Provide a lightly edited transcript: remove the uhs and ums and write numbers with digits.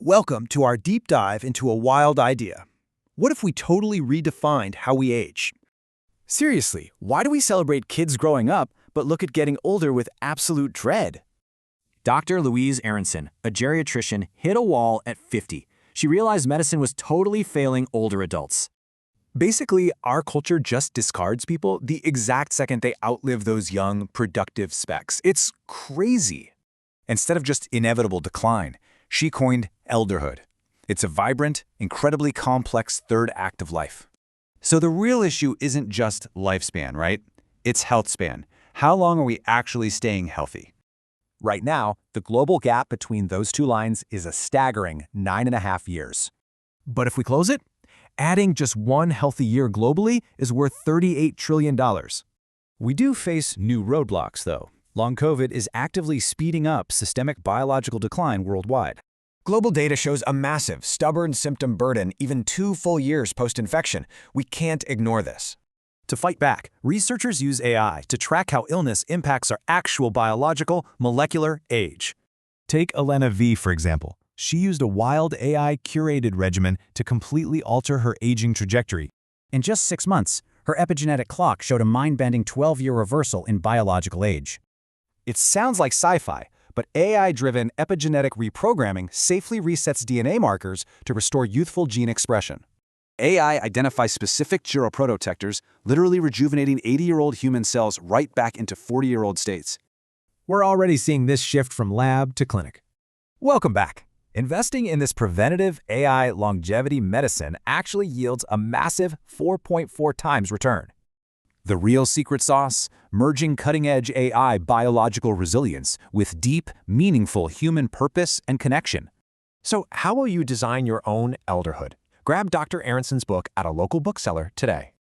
Welcome to our deep dive into a wild idea. What if we totally redefined how we age? Seriously, why do we celebrate kids growing up but look at getting older with absolute dread? Dr. Louise Aronson, a geriatrician, hit a wall at 50. She realized medicine was totally failing older adults. Basically, our culture just discards people the exact second they outlive those young, productive specs. It's crazy. Instead of just inevitable decline, she coined elderhood. It's a vibrant, incredibly complex third act of life. So the real issue isn't just lifespan, right? It's health span. How long are we actually staying healthy? Right now, the global gap between those two lines is a staggering 9.5 years. But if we close it, adding just one healthy year globally is worth $38 trillion. We do face new roadblocks, though. Long COVID is actively speeding up systemic biological decline worldwide. Global data shows a massive, stubborn symptom burden even 2 full years post-infection. We can't ignore this. To fight back, researchers use AI to track how illness impacts our actual biological, molecular age. Take Elena V, for example. She used a wild AI-curated regimen to completely alter her aging trajectory. In just 6 months, her epigenetic clock showed a mind-bending 12-year reversal in biological age. It sounds like sci-fi, but AI-driven epigenetic reprogramming safely resets DNA markers to restore youthful gene expression. AI identifies specific geroprotectors, literally rejuvenating 80-year-old human cells right back into 40-year-old states. We're already seeing this shift from lab to clinic. Welcome back. Investing in this preventative AI longevity medicine actually yields a massive 4.4 times return. The real secret sauce? Merging cutting-edge AI biological resilience with deep, meaningful human purpose and connection. So how will you design your own elderhood? Grab Dr. Aronson's book at a local bookseller today.